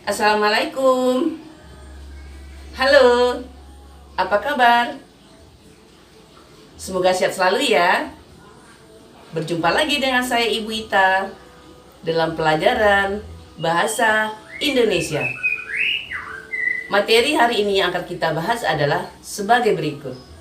Assalamualaikum. Halo, apa kabar? Semoga sehat selalu ya. Berjumpa lagi dengan saya Ibu Ita dalam pelajaran Bahasa Indonesia. Materi hari ini yang akan kita bahas adalah sebagai berikut.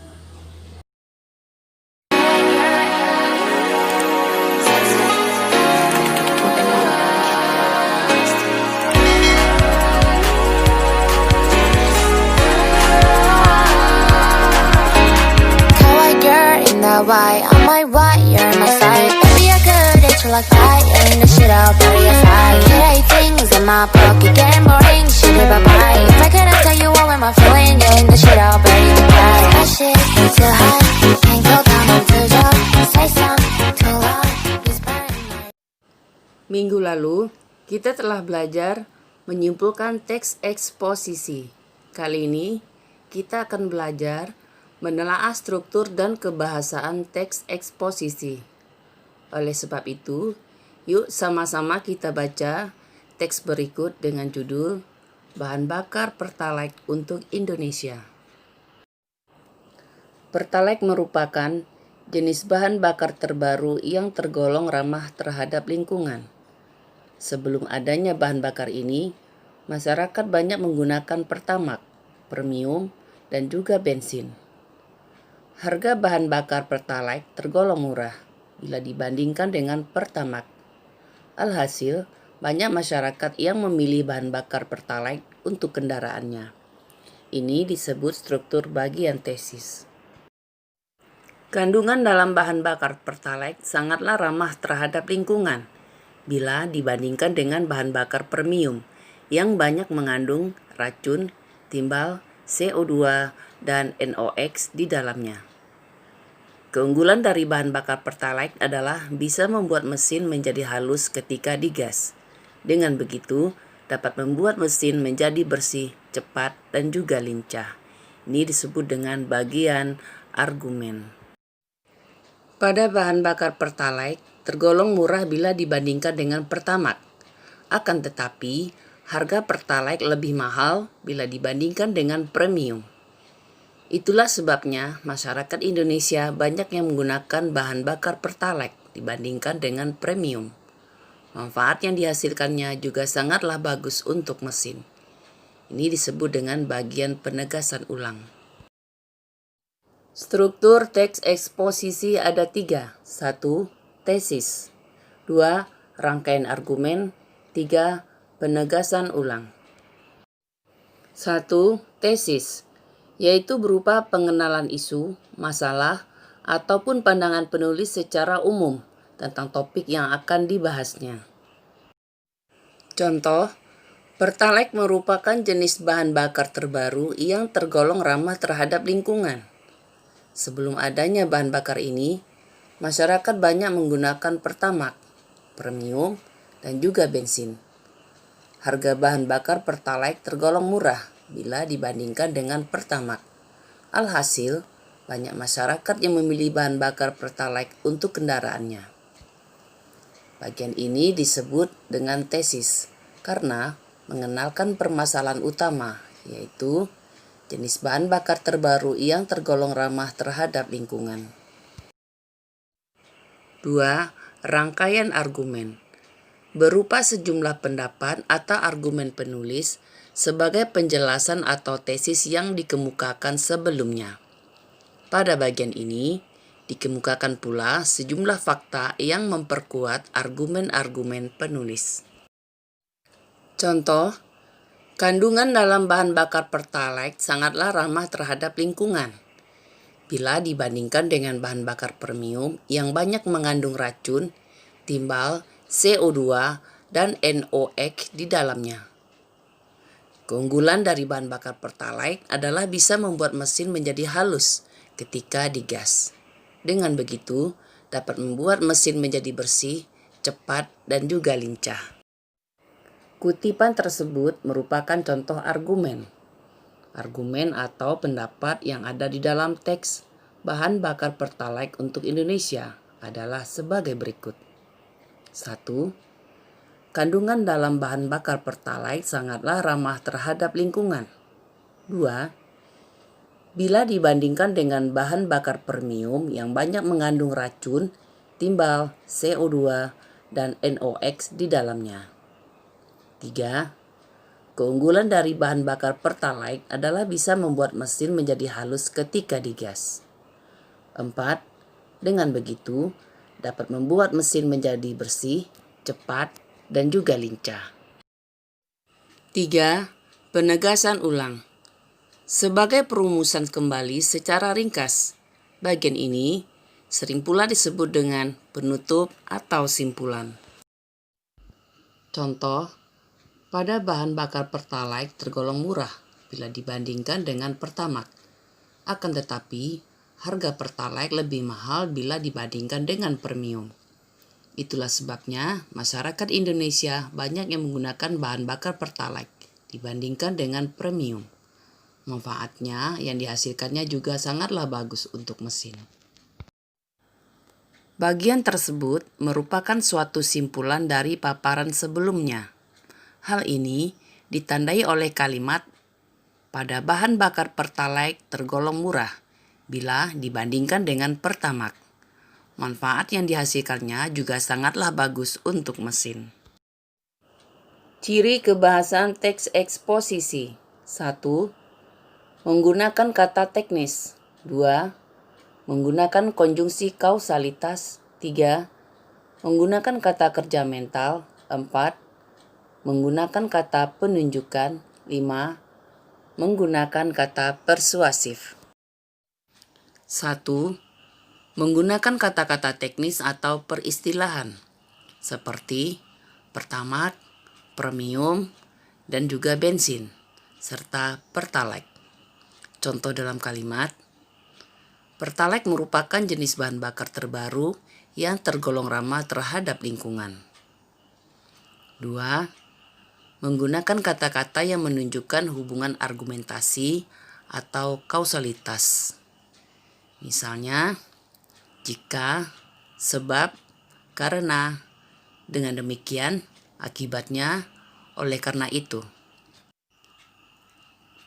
Why on my right, you're on my side. Baby, I could hit you like fire. The shit out, bury your side. Yeah, things in my pocket getting boring. Shit, bye-bye. If I couldn't tell you all in my feeling, getting the shit out, bury your pride. That shit too hot, can't go down on too drop. Say something too loud, it's burning my... Minggu lalu, kita telah belajar menyimpulkan teks eksposisi. Kali ini, kita akan belajar menelaah struktur dan kebahasaan teks eksposisi. Oleh sebab itu, yuk sama-sama kita baca teks berikut dengan judul Bahan Bakar Pertalite untuk Indonesia. Pertalite merupakan jenis bahan bakar terbaru yang tergolong ramah terhadap lingkungan. Sebelum adanya bahan bakar ini, masyarakat banyak menggunakan Pertamax, Premium, dan juga bensin. Harga bahan bakar Pertalite tergolong murah bila dibandingkan dengan Pertamax. Alhasil, banyak masyarakat yang memilih bahan bakar Pertalite untuk kendaraannya. Ini disebut struktur bagian tesis. Kandungan dalam bahan bakar Pertalite sangatlah ramah terhadap lingkungan bila dibandingkan dengan bahan bakar Premium yang banyak mengandung racun, timbal, CO2, dan NOx di dalamnya. Keunggulan dari bahan bakar Pertalite adalah bisa membuat mesin menjadi halus ketika digas. Dengan begitu, dapat membuat mesin menjadi bersih, cepat, dan juga lincah. Ini disebut dengan bagian argumen. Pada bahan bakar Pertalite, tergolong murah bila dibandingkan dengan Pertamax. Akan tetapi, harga Pertalite lebih mahal bila dibandingkan dengan Premium. Itulah sebabnya masyarakat Indonesia banyak yang menggunakan bahan bakar Pertalite dibandingkan dengan Premium. Manfaat yang dihasilkannya juga sangatlah bagus untuk mesin. Ini disebut dengan bagian penegasan ulang. Struktur teks eksposisi ada 3. 1. Tesis. 2. Rangkaian argumen. 3. Penegasan ulang. 1. Tesis, yaitu berupa pengenalan isu, masalah, ataupun pandangan penulis secara umum tentang topik yang akan dibahasnya. Contoh, Pertalite merupakan jenis bahan bakar terbaru yang tergolong ramah terhadap lingkungan. Sebelum adanya bahan bakar ini, masyarakat banyak menggunakan Pertamax, Premium, dan juga bensin. Harga bahan bakar Pertalite tergolong murah bila dibandingkan dengan Pertamax. Alhasil, banyak masyarakat yang memilih bahan bakar Pertalite untuk kendaraannya. Bagian ini disebut dengan tesis karena mengenalkan permasalahan utama, yaitu jenis bahan bakar terbaru yang tergolong ramah terhadap lingkungan. 2. Rangkaian argumen, berupa sejumlah pendapat atau argumen penulis sebagai penjelasan atau tesis yang dikemukakan sebelumnya. Pada bagian ini, dikemukakan pula sejumlah fakta yang memperkuat argumen-argumen penulis. Contoh, kandungan dalam bahan bakar Pertalite sangatlah ramah terhadap lingkungan bila dibandingkan dengan bahan bakar Premium yang banyak mengandung racun, timbal, CO2, dan NOx di dalamnya. Keunggulan dari bahan bakar Pertalite adalah bisa membuat mesin menjadi halus ketika digas. Dengan begitu, dapat membuat mesin menjadi bersih, cepat, dan juga lincah. Kutipan tersebut merupakan contoh argumen. Argumen atau pendapat yang ada di dalam teks bahan bakar Pertalite untuk Indonesia adalah sebagai berikut. 1. Kandungan dalam bahan bakar Pertalite sangatlah ramah terhadap lingkungan. 2. Bila dibandingkan dengan bahan bakar premium yang banyak mengandung racun, timbal, CO2, dan NOx di dalamnya. 3. Keunggulan dari bahan bakar Pertalite adalah bisa membuat mesin menjadi halus ketika digas. 4. Dengan begitu, dapat membuat mesin menjadi bersih, cepat, dan juga lincah. 3. Penegasan ulang. Sebagai perumusan kembali secara ringkas, bagian ini sering pula disebut dengan penutup atau simpulan. Contoh, pada bahan bakar Pertalite tergolong murah bila dibandingkan dengan Pertamax. Akan tetapi, harga Pertalite lebih mahal bila dibandingkan dengan premium. Itulah sebabnya masyarakat Indonesia banyak yang menggunakan bahan bakar Pertalite dibandingkan dengan premium. Manfaatnya yang dihasilkannya juga sangatlah bagus untuk mesin. Bagian tersebut merupakan suatu simpulan dari paparan sebelumnya. Hal ini ditandai oleh kalimat pada bahan bakar Pertalite tergolong murah bila dibandingkan dengan Pertamax. Manfaat yang dihasilkannya juga sangatlah bagus untuk mesin. Ciri kebahasan teks eksposisi. 1. Menggunakan kata teknis. 2. Menggunakan konjungsi kausalitas. 3. Menggunakan kata kerja mental. 4. Menggunakan kata penunjukan. 5. Menggunakan kata persuasif. 1. Menggunakan kata-kata teknis atau peristilahan seperti Pertamax, premium, dan juga bensin, serta Pertalite. Contoh dalam kalimat, Pertalite merupakan jenis bahan bakar terbaru yang tergolong ramah terhadap lingkungan. 2. Menggunakan kata-kata yang menunjukkan hubungan argumentasi atau kausalitas. Misalnya, jika, sebab, karena, dengan demikian, akibatnya, oleh karena itu.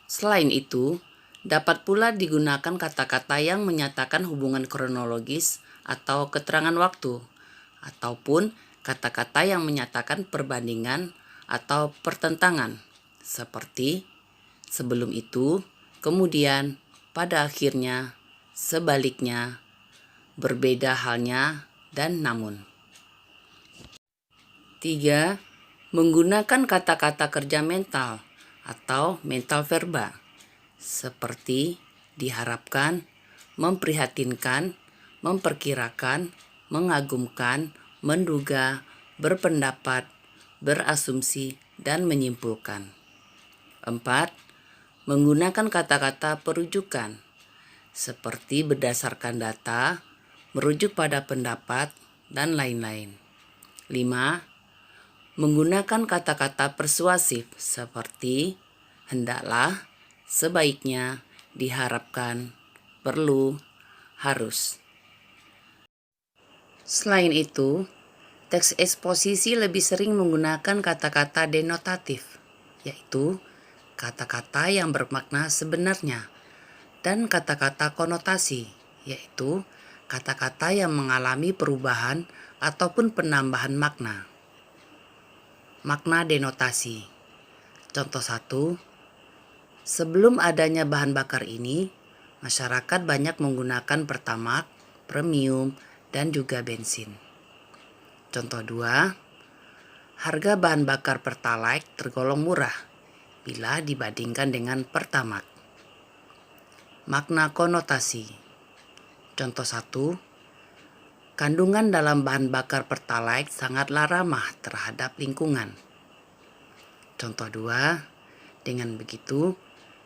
Selain itu, dapat pula digunakan kata-kata yang menyatakan hubungan kronologis atau keterangan waktu, ataupun kata-kata yang menyatakan perbandingan atau pertentangan, seperti sebelum itu, kemudian, pada akhirnya, sebaliknya, berbeda halnya, dan namun. 3. Menggunakan kata-kata kerja mental atau mental verba seperti diharapkan, memprihatinkan, memperkirakan, mengagumkan, menduga, berpendapat, berasumsi, dan menyimpulkan. 4. Menggunakan kata-kata perujukan seperti berdasarkan data, merujuk pada pendapat, dan lain-lain. 5. Menggunakan kata-kata persuasif seperti hendaklah, sebaiknya, diharapkan, perlu, harus. Selain itu, teks eksposisi lebih sering menggunakan kata-kata denotatif, yaitu kata-kata yang bermakna sebenarnya, dan kata-kata konotasi, yaitu kata-kata yang mengalami perubahan ataupun penambahan makna. Makna denotasi. Contoh 1. Sebelum adanya bahan bakar ini, masyarakat banyak menggunakan Pertamax, premium, dan juga bensin. Contoh 2. Harga bahan bakar Pertalite tergolong murah bila dibandingkan dengan Pertamax. Makna konotasi. Contoh 1. Kandungan dalam bahan bakar Pertalite sangatlah ramah terhadap lingkungan. Contoh 2. Dengan begitu,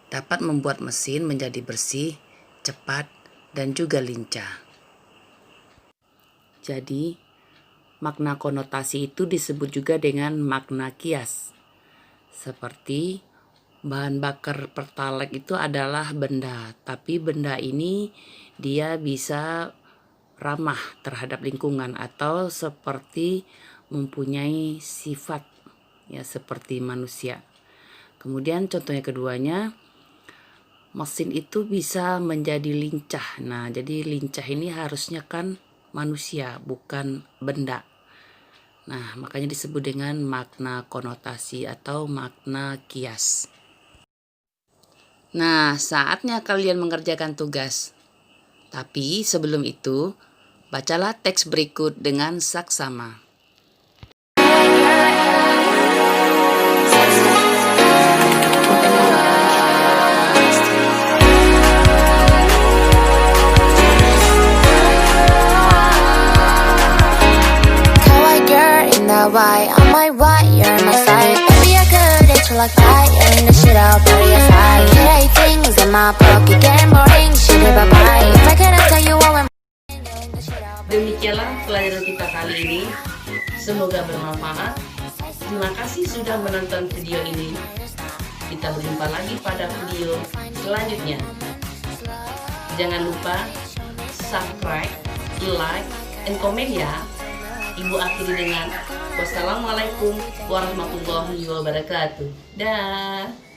dapat membuat mesin menjadi bersih, cepat, dan juga lincah. Jadi, makna konotasi itu disebut juga dengan makna kias. Seperti bahan bakar Pertalite itu adalah benda, tapi benda ini dia bisa ramah terhadap lingkungan, atau seperti mempunyai sifat ya seperti manusia. Kemudian contohnya keduanya, mesin itu bisa menjadi lincah. Nah, jadi lincah ini harusnya kan manusia, bukan benda. Nah, makanya disebut dengan makna konotasi atau makna kias. Nah, saatnya kalian mengerjakan tugas. Tapi sebelum itu, bacalah teks berikut dengan saksama. Why on my why you're on my side? Baby, I could hit you like that. You're in the shit out, bury your side. Yeah, things in my pocket getting boring. Shit, bye bye. If I couldn't tell you what I'm Demikianlah pelajaran kita kali ini. Semoga bermanfaat. Terima kasih sudah menonton video ini. Kita berjumpa lagi pada video selanjutnya. Jangan lupa subscribe, like, and komen ya. Ibu akhiri dengan wassalamualaikum warahmatullahi wabarakatuh. Dah.